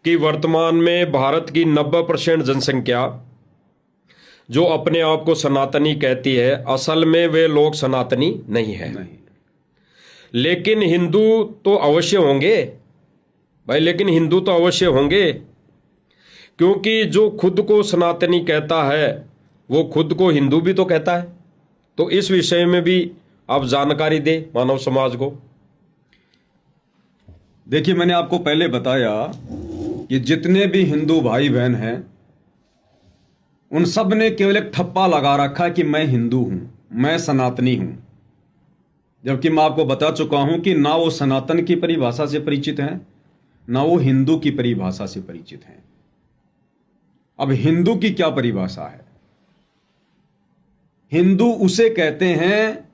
कि वर्तमान में भारत की 90% जनसंख्या जो अपने आप को सनातनी कहती है, असल में वे लोग सनातनी नहीं है। नहीं। लेकिन हिंदू तो अवश्य होंगे भाई, लेकिन हिंदू तो अवश्य होंगे, क्योंकि जो खुद को सनातनी कहता है वो खुद को हिंदू भी तो कहता है। तो इस विषय में भी आप जानकारी दे मानव समाज को। देखिए, मैंने आपको पहले बताया कि जितने भी हिंदू भाई बहन हैं उन सब ने केवल एक ठप्पा लगा रखा है कि मैं हिंदू हूं, मैं सनातनी हूं, जबकि मैं आपको बता चुका हूं कि ना वो सनातन की परिभाषा से परिचित हैं, ना वो हिंदू की परिभाषा से परिचित हैं। अब हिंदू की क्या परिभाषा है? हिंदू उसे कहते हैं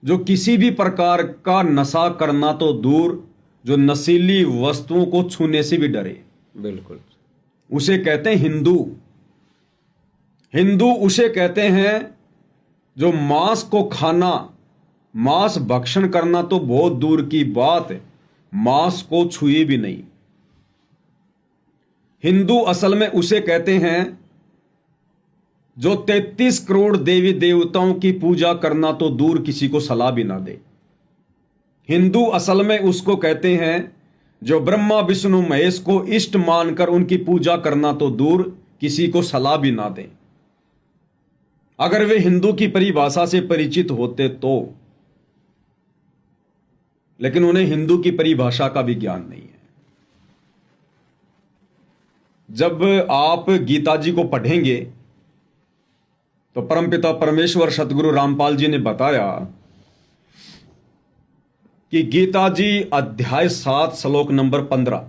जो किसी भी प्रकार का नशा करना तो दूर, जो नशीली वस्तुओं को छूने से भी डरे, बिल्कुल, उसे कहते हैं हिंदू। हिंदू उसे कहते हैं जो मांस को खाना, मांस भक्षण करना तो बहुत दूर की बात, मांस को छुए भी नहीं। हिंदू असल में उसे कहते हैं जो 33 करोड़ देवी देवताओं की पूजा करना तो दूर किसी को सलाह भी ना दे। हिंदू असल में उसको कहते हैं जो ब्रह्मा विष्णु महेश को इष्ट मानकर उनकी पूजा करना तो दूर किसी को सलाह भी ना दे। अगर वे हिंदू की परिभाषा से परिचित होते तो, लेकिन उन्हें हिंदू की परिभाषा का भी ज्ञान नहीं है। जब आप गीता जी को पढ़ेंगे तो परमपिता परमेश्वर सतगुरु रामपाल जी ने बताया कि गीता जी अध्याय 7 श्लोक नंबर 15,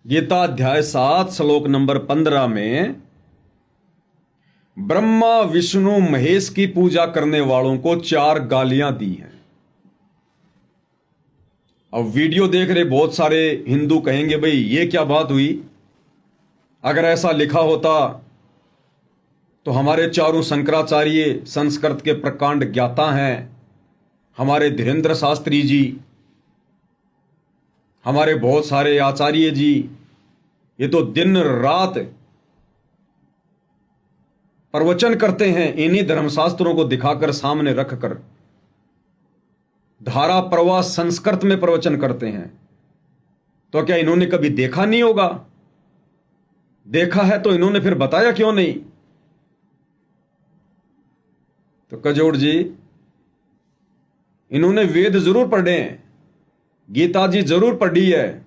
गीता अध्याय 7 श्लोक नंबर 15 में ब्रह्मा विष्णु महेश की पूजा करने वालों को 4 गालियां दी हैं। अब वीडियो देख रहे बहुत सारे हिंदू कहेंगे भाई ये क्या बात हुई, अगर ऐसा लिखा होता तो हमारे चारों शंकराचार्य संस्कृत के प्रकांड ज्ञाता हैं, हमारे धीरेन्द्र शास्त्री जी, हमारे बहुत सारे आचार्य जी, ये तो दिन रात प्रवचन करते हैं, इन्हीं धर्मशास्त्रों को दिखाकर सामने रखकर धारा प्रवाह संस्कृत में प्रवचन करते हैं। तो क्या इन्होंने कभी देखा नहीं होगा? देखा है तो इन्होंने फिर बताया क्यों नहीं? तो कजोड़ जी, इन्होंने वेद जरूर पढ़े हैं, गीता जी जरूर पढ़ी है,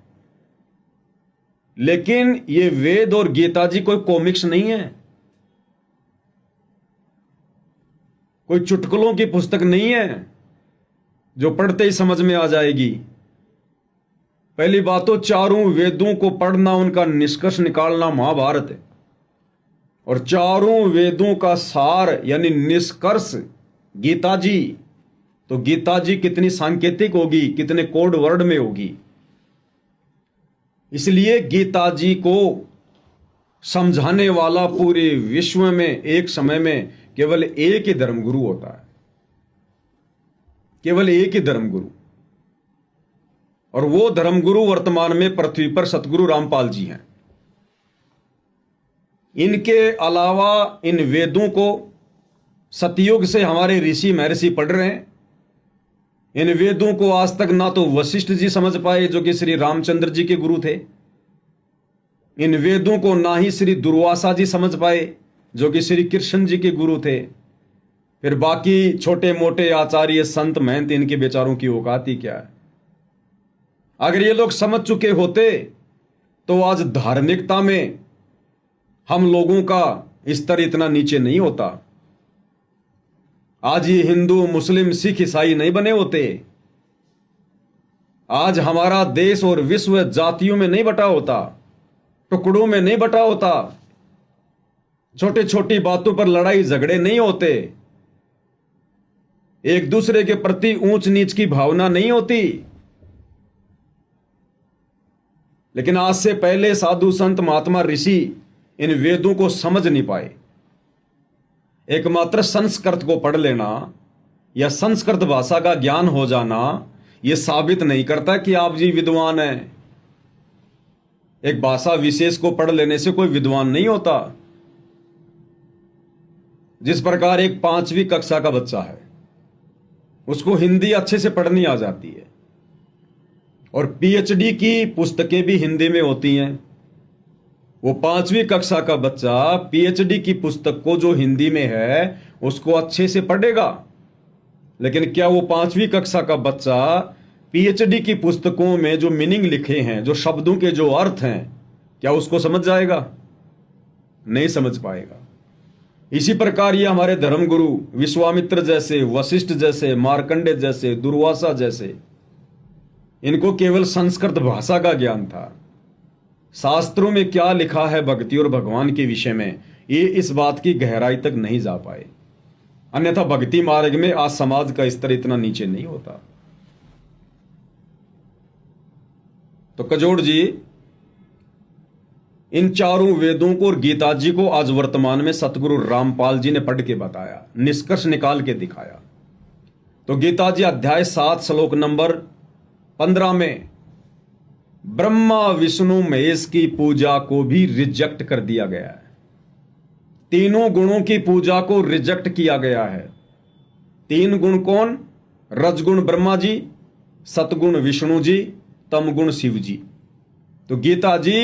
लेकिन ये वेद और गीता जी कोई कॉमिक्स नहीं है, कोई चुटकुलों की पुस्तक नहीं है जो पढ़ते ही समझ में आ जाएगी। पहली बात तो चारों वेदों को पढ़ना, उनका निष्कर्ष निकालना महाभारत है, और चारों वेदों का सार यानी निष्कर्ष गीता जी। तो गीता जी कितनी सांकेतिक होगी, कितने कोड वर्ड में होगी। इसलिए गीता जी को समझाने वाला पूरे विश्व में एक समय में केवल एक ही धर्मगुरु होता है, केवल एक ही धर्मगुरु, और वो धर्मगुरु वर्तमान में पृथ्वी पर सतगुरु रामपाल जी हैं। इनके अलावा इन वेदों को सतयुग से हमारे ऋषि महर्षि पढ़ रहे हैं। इन वेदों को आज तक ना तो वशिष्ठ जी समझ पाए जो कि श्री रामचंद्र जी के गुरु थे, इन वेदों को ना ही श्री दुर्वासा जी समझ पाए जो कि श्री कृष्ण जी के गुरु थे। फिर बाकी छोटे मोटे आचार्य संत महंत, इनके बेचारों की औकात ही क्या है? अगर ये लोग समझ चुके होते तो आज धार्मिकता में हम लोगों का स्तर इतना नीचे नहीं होता, आज ये हिंदू मुस्लिम सिख ईसाई नहीं बने होते, आज हमारा देश और विश्व जातियों में नहीं बटा होता, टुकड़ों में नहीं बटा होता, छोटी छोटी बातों पर लड़ाई झगड़े नहीं होते, एक दूसरे के प्रति ऊंच नीच की भावना नहीं होती। लेकिन आज से पहले साधु संत महात्मा ऋषि इन वेदों को समझ नहीं पाए। एकमात्र संस्कृत को पढ़ लेना या संस्कृत भाषा का ज्ञान हो जाना यह साबित नहीं करता कि आप जी विद्वान हैं। एक भाषा विशेष को पढ़ लेने से कोई विद्वान नहीं होता। जिस प्रकार एक 5वीं कक्षा का बच्चा है, उसको हिंदी अच्छे से पढ़नी आ जाती है, और पीएचडी की पुस्तकें भी हिंदी में होती हैं। वो 5वीं कक्षा का बच्चा पीएचडी की पुस्तक को जो हिंदी में है उसको अच्छे से पढ़ेगा, लेकिन क्या वो 5वीं कक्षा का बच्चा पीएचडी की पुस्तकों में जो मीनिंग लिखे हैं, जो शब्दों के जो अर्थ हैं, क्या उसको समझ जाएगा? नहीं समझ पाएगा। इसी प्रकार ये हमारे धर्मगुरु विश्वामित्र जैसे, वशिष्ठ जैसे, मार्कंडे जैसे, दुर्वासा जैसे, इनको केवल संस्कृत भाषा का ज्ञान था। शास्त्रों में क्या लिखा है भक्ति और भगवान के विषय में, ये इस बात की गहराई तक नहीं जा पाए। अन्यथा भक्ति मार्ग में आज समाज का स्तर इतना नीचे नहीं होता। तो कजोड़ जी इन चारों वेदों को और गीता जी को आज वर्तमान में सतगुरु रामपाल जी ने पढ़ के बताया, निष्कर्ष निकाल के दिखाया। तो गीता जी अध्याय 7 श्लोक नंबर 15 में ब्रह्मा विष्णु महेश की पूजा को भी रिजेक्ट कर दिया गया है। तीनों गुणों की पूजा को रिजेक्ट किया गया है। 3 गुण कौन? रजगुण ब्रह्मा जी, सतगुण विष्णु जी, तमगुण शिव जी। तो गीता जी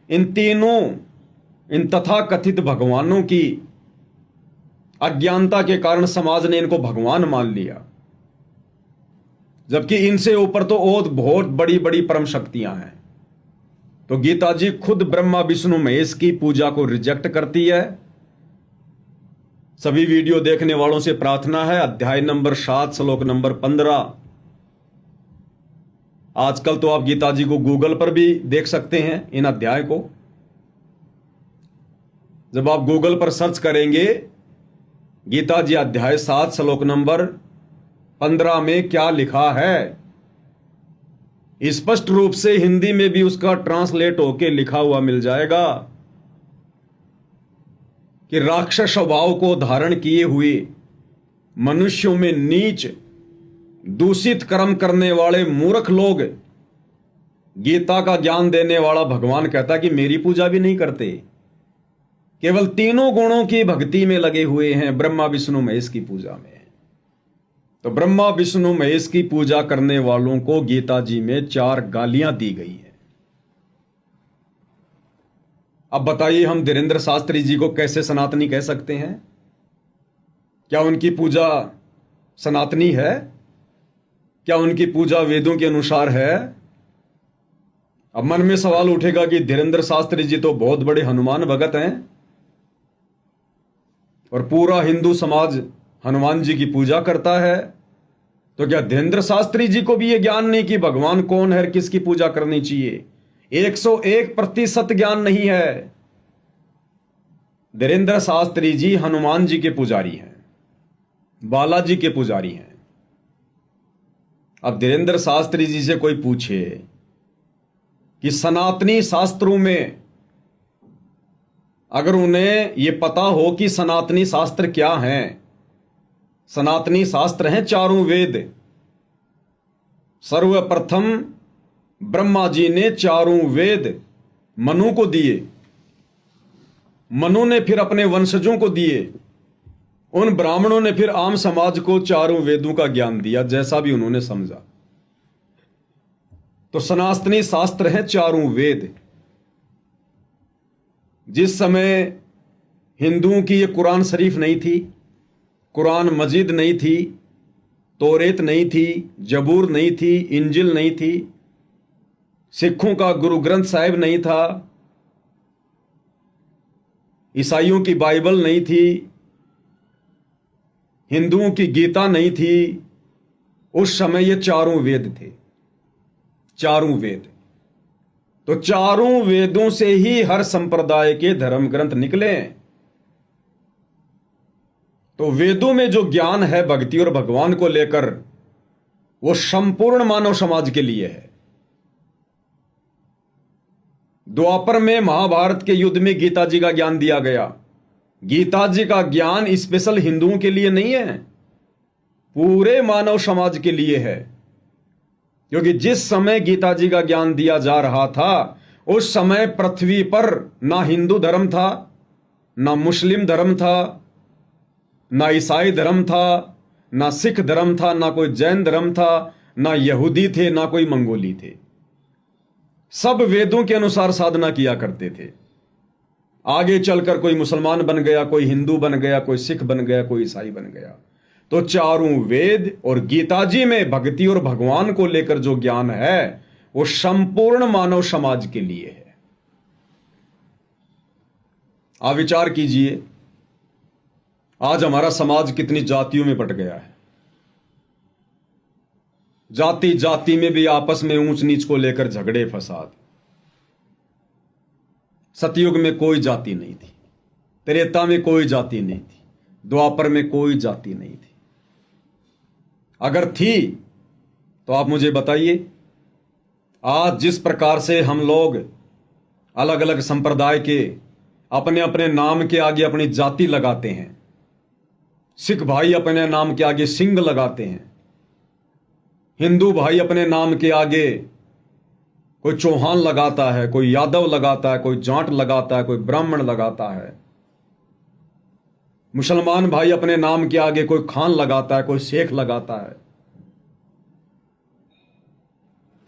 इन तीनों, इन तथाकथित भगवानों की अज्ञानता के कारण समाज ने इनको भगवान मान लिया, जबकि इनसे ऊपर तो और बहुत बड़ी बड़ी परम शक्तियां हैं। तो गीता जी खुद ब्रह्मा विष्णु महेश की पूजा को रिजेक्ट करती है। सभी वीडियो देखने वालों से प्रार्थना है, अध्याय नंबर 7 श्लोक नंबर 15। आजकल तो आप गीता जी को गूगल पर भी देख सकते हैं, इन अध्याय को। जब आप गूगल पर सर्च करेंगे गीता जी अध्याय 7 श्लोक नंबर 15 में क्या लिखा है, स्पष्ट रूप से हिंदी में भी उसका ट्रांसलेट होके लिखा हुआ मिल जाएगा कि राक्षस स्वभाव को धारण किए हुए मनुष्यों में नीच दूषित कर्म करने वाले मूर्ख लोग गीता का ज्ञान देने वाला भगवान कहता कि मेरी पूजा भी नहीं करते, केवल तीनों गुणों की भक्ति में लगे हुए हैं, ब्रह्मा विष्णु महेश की पूजा में। तो ब्रह्मा विष्णु महेश की पूजा करने वालों को गीता जी में 4 गालियां दी गई है। अब बताइए हम धीरेंद्र शास्त्री जी को कैसे सनातनी कह सकते हैं? क्या उनकी पूजा सनातनी है? क्या उनकी पूजा वेदों के अनुसार है? अब मन में सवाल उठेगा कि धीरेंद्र शास्त्री जी तो बहुत बड़े हनुमान भगत हैं और पूरा हिंदू समाज हनुमान जी की पूजा करता है, तो क्या धीरेंद्र शास्त्री जी को भी यह ज्ञान नहीं कि भगवान कौन है, किसकी पूजा करनी चाहिए? 101% ज्ञान नहीं है। धीरेंद्र शास्त्री जी हनुमान जी के पुजारी हैं, बालाजी के पुजारी हैं। अब धीरेंद्र शास्त्री जी से कोई पूछे कि सनातनी शास्त्रों में, अगर उन्हें यह पता हो कि सनातनी शास्त्र क्या हैं, सनातनी शास्त्र हैं 4 वेद। सर्वप्रथम ब्रह्मा जी ने 4 वेद मनु को दिए, मनु ने फिर अपने वंशजों को दिए, उन ब्राह्मणों ने फिर आम समाज को 4 वेदों का ज्ञान दिया, जैसा भी उन्होंने समझा। तो सनातनी शास्त्र हैं 4 वेद। जिस समय हिंदुओं की ये कुरान शरीफ नहीं थी, कुरान मजीद नहीं थी, तौरेत नहीं थी, जबूर नहीं थी, इंजिल नहीं थी, सिखों का गुरु ग्रंथ साहिब नहीं था, ईसाइयों की बाइबल नहीं थी, हिंदुओं की गीता नहीं थी, उस समय ये 4 वेद थे। 4 वेद। तो 4 वेदों से ही हर संप्रदाय के धर्म ग्रंथ निकले। तो वेदों में जो ज्ञान है भक्ति और भगवान को लेकर, वो संपूर्ण मानव समाज के लिए है। द्वापर में महाभारत के युद्ध में गीता जी का ज्ञान दिया गया। गीता जी का ज्ञान स्पेशल हिंदुओं के लिए नहीं है, पूरे मानव समाज के लिए है। क्योंकि जिस समय गीता जी का ज्ञान दिया जा रहा था उस समय पृथ्वी पर ना हिंदू धर्म था, ना मुस्लिम धर्म था, ना ईसाई धर्म था, ना सिख धर्म था, ना कोई जैन धर्म था, ना यहूदी थे, ना कोई मंगोली थे। सब वेदों के अनुसार साधना किया करते थे। आगे चलकर कोई मुसलमान बन गया, कोई हिंदू बन गया, कोई सिख बन गया, कोई ईसाई बन गया। तो चारों वेद और गीता जी में भक्ति और भगवान को लेकर जो ज्ञान है वो संपूर्ण मानव समाज के लिए है। आप विचार कीजिए, आज हमारा समाज कितनी जातियों में बट गया है। जाति जाति में भी आपस में ऊंच नीच को लेकर झगड़े फसाद। सतयुग में कोई जाति नहीं थी, त्रेता में कोई जाति नहीं थी, द्वापर में कोई जाति नहीं थी। अगर थी तो आप मुझे बताइए। आज जिस प्रकार से हम लोग अलग अलग संप्रदाय के अपने अपने नाम के आगे अपनी जाति लगाते हैं, सिख भाई अपने नाम के आगे सिंह लगाते हैं, हिंदू भाई अपने नाम के आगे कोई चौहान लगाता है, कोई यादव लगाता है, कोई जाट लगाता है, कोई ब्राह्मण लगाता है, मुसलमान भाई अपने नाम के आगे कोई खान लगाता है, कोई शेख लगाता है।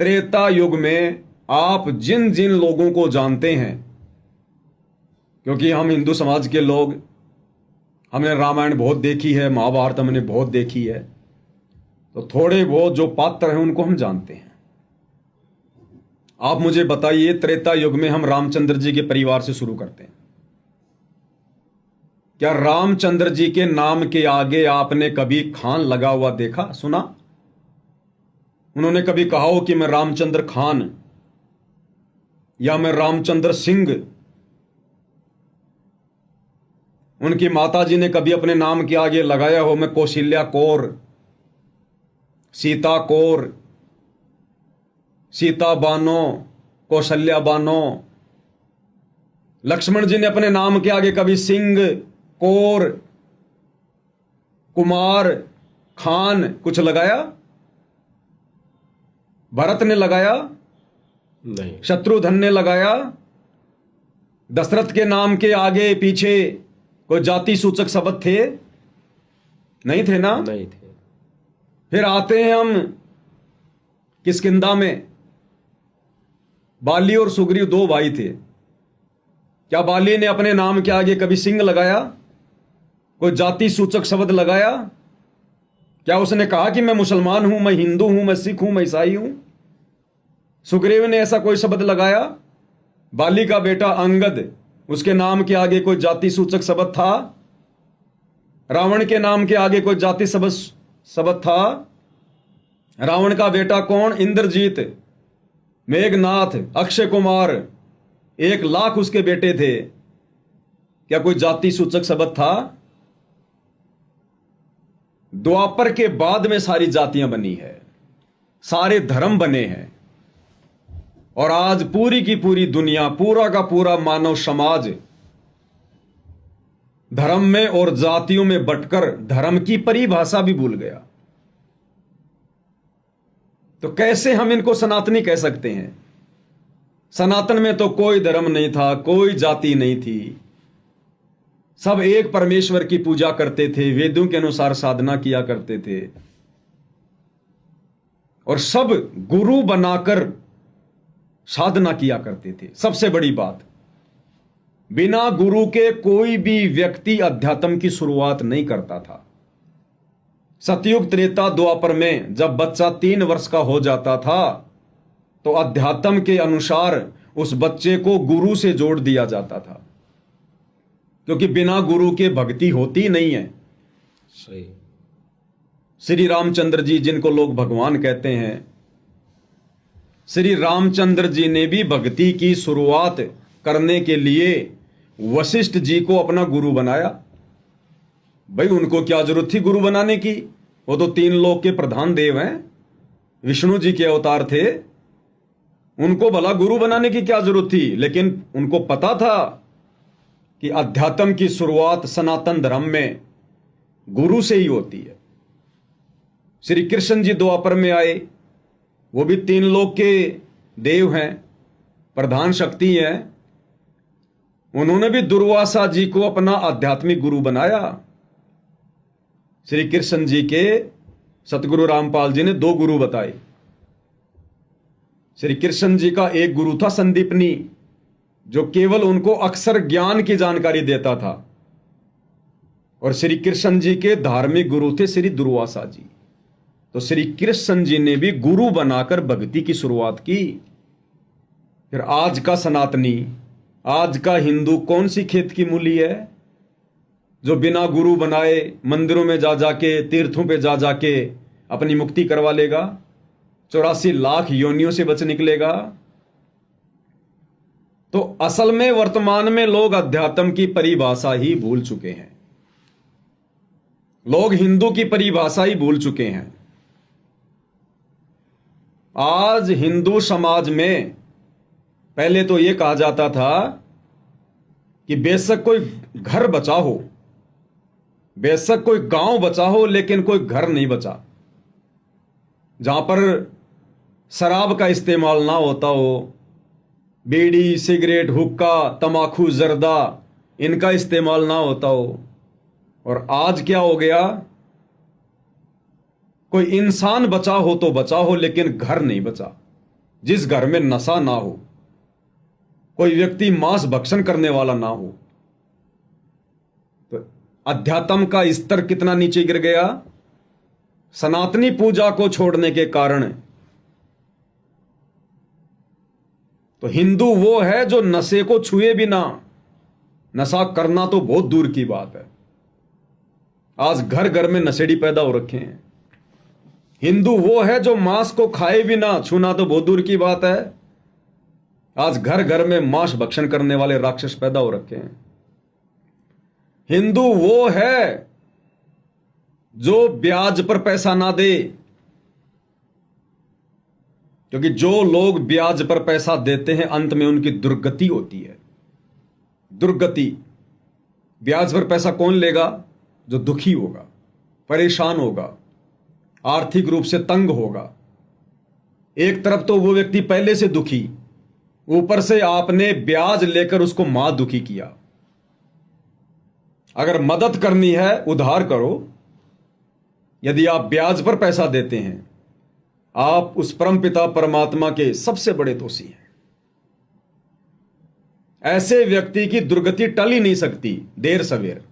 त्रेता युग में आप जिन जिन लोगों को जानते हैं, क्योंकि हम हिंदू समाज के लोग, हमने रामायण बहुत देखी है, महाभारत हमने बहुत देखी है, तो थोड़े बहुत जो पात्र हैं उनको हम जानते हैं। आप मुझे बताइए, त्रेता युग में हम रामचंद्र जी के परिवार से शुरू करते हैं। क्या रामचंद्र जी के नाम के आगे आपने कभी खान लगा हुआ देखा, सुना? उन्होंने कभी कहा हो कि मैं रामचंद्र खान या मैं रामचंद्र सिंह? उनकी माता जी ने कभी अपने नाम के आगे लगाया हो मैं कौशल्या कौर, सीता कौर, सीता बानो, कौशल्या बानो? लक्ष्मण जी ने अपने नाम के आगे कभी सिंह, कौर, कुमार, खान कुछ लगाया? भरत ने लगाया? नहीं। शत्रुघ्न ने लगाया? दशरथ के नाम के आगे पीछे कोई जाति सूचक शब्द थे? नहीं थे ना? नहीं थे। फिर आते हैं हम किष्किंधा में। बाली और सुग्रीव दो भाई थे। क्या बाली ने अपने नाम के आगे कभी सिंह लगाया? कोई जाति सूचक शब्द लगाया? क्या उसने कहा कि मैं मुसलमान हूं, मैं हिंदू हूं, मैं सिख हूं, मैं ईसाई हूं? सुग्रीव ने ऐसा कोई शब्द लगाया? बाली का बेटा अंगद, उसके नाम के आगे कोई जाति सूचक शब्द था? रावण के नाम के आगे कोई जाति शब्द था? रावण का बेटा कौन? इंद्रजीत, मेघनाथ, अक्षय कुमार, 1,00,000 उसके बेटे थे। क्या कोई जाति सूचक शब्द था? द्वापर के बाद में सारी जातियां बनी है, सारे धर्म बने हैं, और आज पूरी की पूरी दुनिया, पूरा का पूरा मानव समाज धर्म में और जातियों में बंटकर धर्म की परिभाषा भी भूल गया। तो कैसे हम इनको सनातनी कह सकते हैं? सनातन में तो कोई धर्म नहीं था, कोई जाति नहीं थी, सब एक परमेश्वर की पूजा करते थे, वेदों के अनुसार साधना किया करते थे, और सब गुरु बनाकर साधना किया करते थे। सबसे बड़ी बात, बिना गुरु के कोई भी व्यक्ति अध्यात्म की शुरुआत नहीं करता था। सतयुग, त्रेता, द्वापर में जब बच्चा 3 वर्ष का हो जाता था तो अध्यात्म के अनुसार उस बच्चे को गुरु से जोड़ दिया जाता था, क्योंकि बिना गुरु के भक्ति होती नहीं है। सही। श्री रामचंद्र जी, जिनको लोग भगवान कहते हैं, श्री रामचंद्र जी ने भी भक्ति की शुरुआत करने के लिए वशिष्ठ जी को अपना गुरु बनाया। भाई उनको क्या जरूरत थी गुरु बनाने की? वो तो 3 लोक के प्रधान देव हैं, विष्णु जी के अवतार थे, उनको भला गुरु बनाने की क्या जरूरत थी? लेकिन उनको पता था कि अध्यात्म की शुरुआत सनातन धर्म में गुरु से ही होती है। श्री कृष्ण जी द्वापर में आए, वो भी 3 लोक के देव हैं, प्रधान शक्ति हैं, उन्होंने भी दुर्वासा जी को अपना आध्यात्मिक गुरु बनाया। श्री कृष्ण जी के सतगुरु रामपाल जी ने 2 गुरु बताए। श्री कृष्ण जी का एक गुरु था संदीपनी, जो केवल उनको अक्षर ज्ञान की जानकारी देता था, और श्री कृष्ण जी के धार्मिक गुरु थे श्री दुर्वासा जी। तो श्री कृष्ण जी ने भी गुरु बनाकर भक्ति की शुरुआत की। फिर आज का सनातनी, आज का हिंदू कौन सी खेत की मूली है जो बिना गुरु बनाए मंदिरों में जा जाके, तीर्थों पे जा जाके अपनी मुक्ति करवा लेगा, 84 लाख योनियों से बच निकलेगा। तो असल में वर्तमान में लोग अध्यात्म की परिभाषा ही भूल चुके हैं, लोग हिंदू की परिभाषा ही भूल चुके हैं। आज हिंदू समाज में पहले तो यह कहा जाता था कि बेशक कोई घर बचा हो, बेशक कोई गांव बचा हो, लेकिन कोई घर नहीं बचा जहां पर शराब का इस्तेमाल ना होता हो, बीड़ी, सिगरेट, हुक्का, तमाकू, जर्दा, इनका इस्तेमाल ना होता हो। और आज क्या हो गया, कोई इंसान बचा हो तो बचा हो, लेकिन घर नहीं बचा जिस घर में नशा ना हो, कोई व्यक्ति मांस भक्षण करने वाला ना हो। तो अध्यात्म का स्तर कितना नीचे गिर गया, सनातनी पूजा को छोड़ने के कारण। तो हिंदू वो है जो नशे को छुए भी ना, नशा करना तो बहुत दूर की बात है। आज घर घर में नशेड़ी पैदा हो रखे हैं। हिंदू वो है जो मांस को खाए भी ना, छूना तो बहुत दूर की बात है। आज घर घर में मांस भक्षण करने वाले राक्षस पैदा हो रखे हैं। हिंदू वो है जो ब्याज पर पैसा ना दे, क्योंकि जो लोग ब्याज पर पैसा देते हैं अंत में उनकी दुर्गति होती है। दुर्गति। ब्याज पर पैसा कौन लेगा? जो दुखी होगा, परेशान होगा, आर्थिक रूप से तंग होगा। एक तरफ तो वो व्यक्ति पहले से दुखी, ऊपर से आपने ब्याज लेकर उसको मां दुखी किया। अगर मदद करनी है उधार करो। यदि आप ब्याज पर पैसा देते हैं, आप उस परमपिता परमात्मा के सबसे बड़े दोषी हैं। ऐसे व्यक्ति की दुर्गति टल ही नहीं सकती देर सवेर।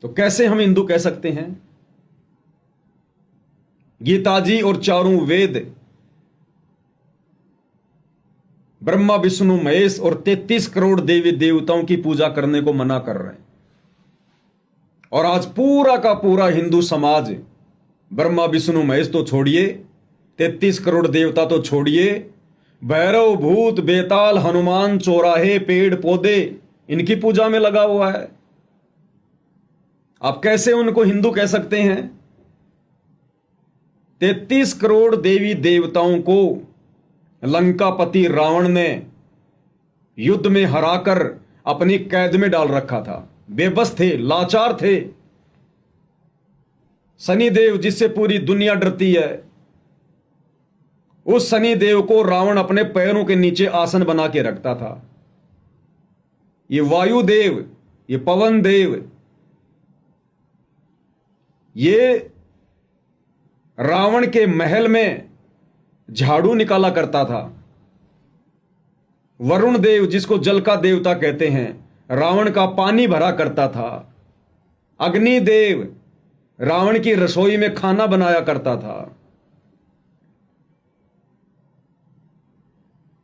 तो कैसे हम हिंदू कह सकते हैं? गीता जी और चारों वेद ब्रह्मा, विष्णु, महेश और 33 करोड़ देवी देवताओं की पूजा करने को मना कर रहे हैं। और आज पूरा का पूरा हिंदू समाज ब्रह्मा, विष्णु, महेश तो छोड़िए, 33 करोड़ देवता तो छोड़िए, भैरव, भूत, बेताल, हनुमान, चौराहे, पेड़ पौधे, इनकी पूजा में लगा हुआ है। आप कैसे उनको हिंदू कह सकते हैं? 33 करोड़ देवी देवताओं को लंकापति रावण ने युद्ध में हराकर अपनी कैद में डाल रखा था। बेबस थे, लाचार थे। शनिदेव जिससे पूरी दुनिया डरती है, उस शनिदेव को रावण अपने पैरों के नीचे आसन बना के रखता था। ये वायुदेव, ये पवन देव, ये रावण के महल में झाड़ू निकाला करता था। वरुण देव, जिसको जल का देवता कहते हैं, रावण का पानी भरा करता था। अग्निदेव रावण की रसोई में खाना बनाया करता था।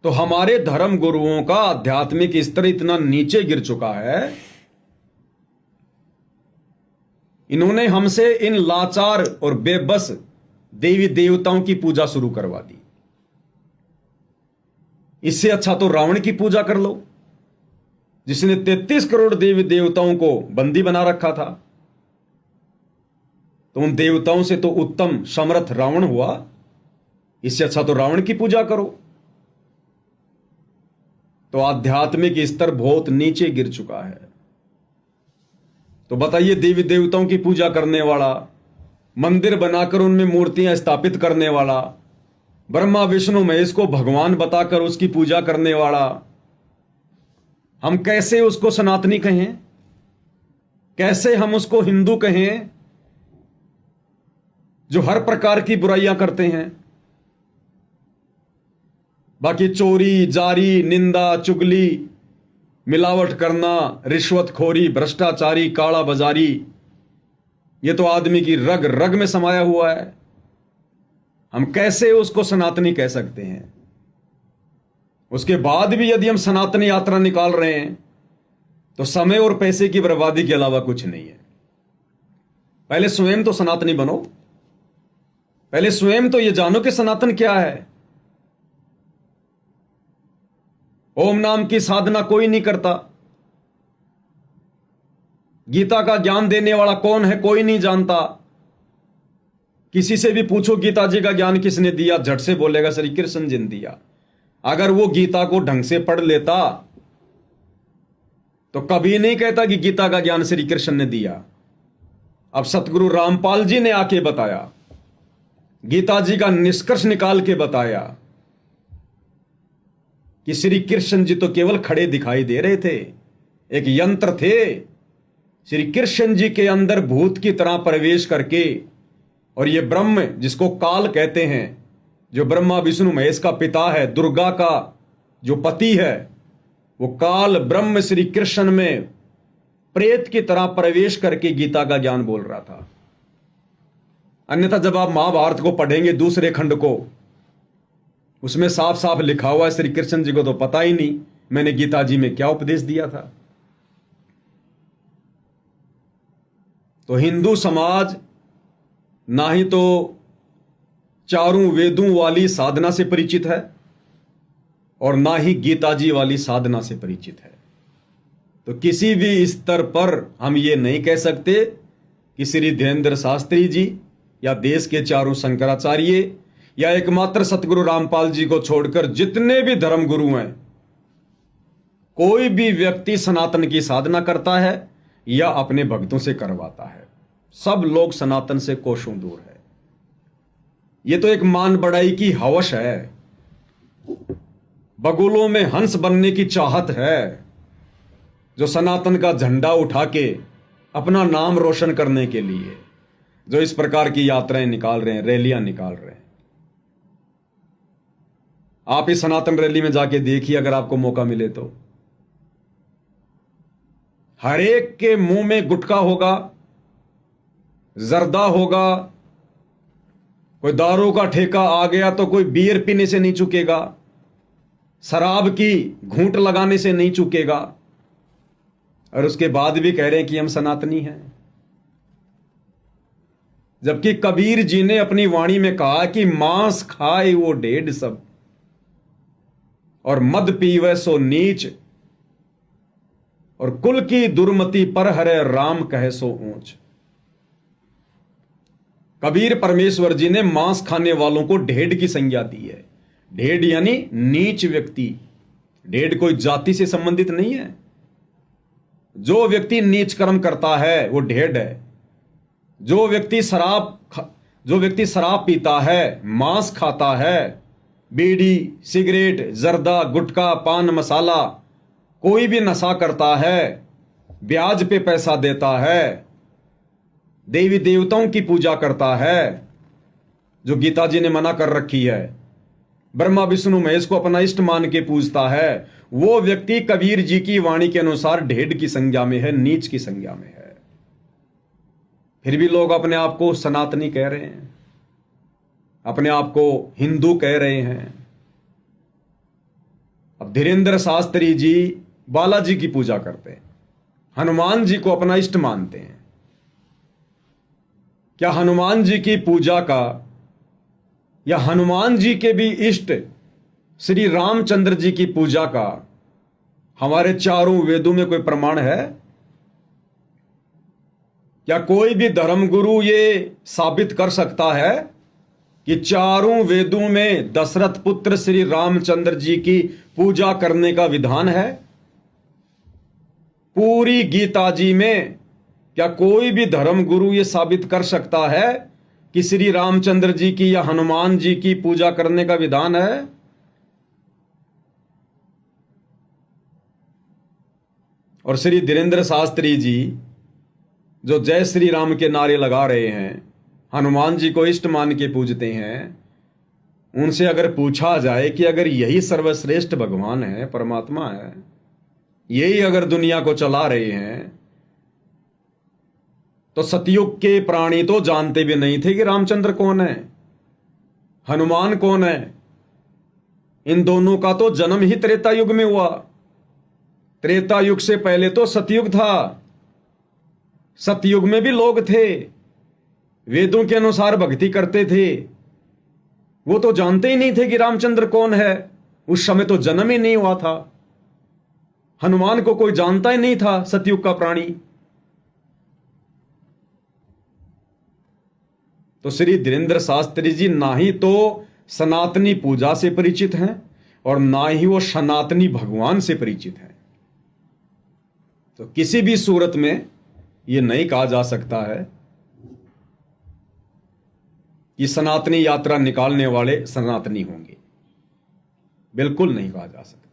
तो हमारे धर्म गुरुओं का आध्यात्मिक स्तर इतना नीचे गिर चुका है, इन्होंने हमसे इन लाचार और बेबस देवी देवताओं की पूजा शुरू करवा दी। इससे अच्छा तो रावण की पूजा कर लो, जिसने 33 करोड़ देवी देवताओं को बंदी बना रखा था। तो उन देवताओं से तो उत्तम समर्थ रावण हुआ। इससे अच्छा तो रावण की पूजा करो। तो आध्यात्मिक स्तर बहुत नीचे गिर चुका है। तो बताइए, देवी देवताओं की पूजा करने वाला, मंदिर बनाकर उनमें मूर्तियां स्थापित करने वाला, ब्रह्मा विष्णु महेश को भगवान बताकर उसकी पूजा करने वाला, हम कैसे उसको सनातनी कहें? कैसे हम उसको हिंदू कहें जो हर प्रकार की बुराइयां करते हैं? बाकी चोरी, जारी, निंदा, चुगली, मिलावट करना, रिश्वतखोरी, भ्रष्टाचारी, काला बाजारी, ये तो आदमी की रग रग में समाया हुआ है। हम कैसे उसको सनातनी कह सकते हैं? उसके बाद भी यदि हम सनातनी यात्रा निकाल रहे हैं तो समय और पैसे की बर्बादी के अलावा कुछ नहीं है। पहले स्वयं तो सनातनी बनो, पहले स्वयं तो ये जानो कि सनातन क्या है। ओम नाम की साधना कोई नहीं करता, गीता का ज्ञान देने वाला कौन है कोई नहीं जानता। किसी से भी पूछो गीता जी का ज्ञान किसने दिया, झट से बोलेगा श्री कृष्ण जी ने दिया। अगर वो गीता को ढंग से पढ़ लेता तो कभी नहीं कहता कि गीता का ज्ञान श्री कृष्ण ने दिया। अब सतगुरु रामपाल जी ने आके बताया, गीता जी का निष्कर्ष निकाल के बताया कि श्री कृष्ण जी तो केवल खड़े दिखाई दे रहे थे, एक यंत्र थे। श्री कृष्ण जी के अंदर भूत की तरह प्रवेश करके, और ये ब्रह्म जिसको काल कहते हैं, जो ब्रह्मा विष्णु महेश का पिता है, दुर्गा का जो पति है, वो काल ब्रह्म श्री कृष्ण में प्रेत की तरह प्रवेश करके गीता का ज्ञान बोल रहा था। अन्यथा जब आप महाभारत को पढ़ेंगे दूसरे खंड को, उसमें साफ साफ लिखा हुआ है, श्री कृष्ण जी को तो पता ही नहीं मैंने गीता जी में क्या उपदेश दिया था। तो हिंदू समाज ना ही तो चारों वेदों वाली साधना से परिचित है और ना ही गीता जी वाली साधना से परिचित है। तो किसी भी स्तर पर हम ये नहीं कह सकते कि श्री धीरेन्द्र शास्त्री जी या देश के चारों शंकराचार्य या एकमात्र सतगुरु रामपाल जी को छोड़कर जितने भी धर्म गुरु हैं, कोई भी व्यक्ति सनातन की साधना करता है या अपने भक्तों से करवाता है, सब लोग सनातन से कोसों दूर है। ये तो एक मान बढ़ाई की हवस है, बगुलों में हंस बनने की चाहत है, जो सनातन का झंडा उठा के अपना नाम रोशन करने के लिए जो इस प्रकार की यात्राएं निकाल रहे हैं, रैलियां निकाल रहे हैं। आप इस सनातन रैली में जाके देखिए, अगर आपको मौका मिले तो हर एक के मुंह में गुटखा होगा, जर्दा होगा, कोई दारू का ठेका आ गया तो कोई बियर पीने से नहीं चुकेगा, शराब की घूंट लगाने से नहीं चुकेगा, और उसके बाद भी कह रहे हैं कि हम सनातनी हैं। जबकि कबीर जी ने अपनी वाणी में कहा कि मांस खाए वो ढेड सब, और मद पीवे सो नीच, और कुल की दुर्मति पर हरे राम कहे सो ऊंच। कबीर परमेश्वर जी ने मांस खाने वालों को ढेड की संज्ञा दी है। ढेड यानी नीच व्यक्ति। ढेड कोई जाति से संबंधित नहीं है। जो व्यक्ति नीच कर्म करता है वो ढेड है। जो व्यक्ति शराब पीता है, मांस खाता है, बीड़ी, सिगरेट, जर्दा, गुटखा, पान मसाला, कोई भी नशा करता है, ब्याज पे पैसा देता है, देवी देवताओं की पूजा करता है, जो गीता जी ने मना कर रखी है, ब्रह्मा विष्णु महेश को अपना इष्ट मान के पूजता है, वो व्यक्ति कबीर जी की वाणी के अनुसार ढेड की संज्ञा में है, नीच की संज्ञा में है। फिर भी लोग अपने आप को सनातनी कह रहे हैं, अपने आप को हिंदू कह रहे हैं। अब धीरेन्द्र शास्त्री जी बालाजी की पूजा करते हैं, हनुमान जी को अपना इष्ट मानते हैं। क्या हनुमान जी की पूजा का या हनुमान जी के भी इष्ट श्री रामचंद्र जी की पूजा का हमारे चारों वेदों में कोई प्रमाण है? क्या कोई भी धर्मगुरु ये साबित कर सकता है कि चारों वेदों में दशरथ पुत्र श्री रामचंद्र जी की पूजा करने का विधान है? पूरी गीता जी में क्या कोई भी धर्मगुरु ये साबित कर सकता है कि श्री रामचंद्र जी की या हनुमान जी की पूजा करने का विधान है? और श्री धीरेन्द्र शास्त्री जी जो जय श्री राम के नारे लगा रहे हैं, हनुमान जी को इष्ट मान के पूजते हैं, उनसे अगर पूछा जाए कि अगर यही सर्वश्रेष्ठ भगवान है, परमात्मा है, यही अगर दुनिया को चला रहे हैं, तो सतयुग के प्राणी तो जानते भी नहीं थे कि रामचंद्र कौन है, हनुमान कौन है। इन दोनों का तो जन्म ही त्रेता युग में हुआ। त्रेता युग से पहले तो सतयुग था। सतयुग में भी लोग थे, वेदों के अनुसार भक्ति करते थे, वो तो जानते ही नहीं थे कि रामचंद्र कौन है। उस समय तो जन्म ही नहीं हुआ था। हनुमान को कोई जानता ही नहीं था, सतयुग का प्राणी। तो श्री धीरेन्द्र शास्त्री जी ना ही तो सनातनी पूजा से परिचित हैं और ना ही वो सनातनी भगवान से परिचित हैं। तो किसी भी सूरत में ये नहीं कहा जा सकता है कि सनातनी यात्रा निकालने वाले सनातनी होंगे। बिल्कुल नहीं कहा जा सकता।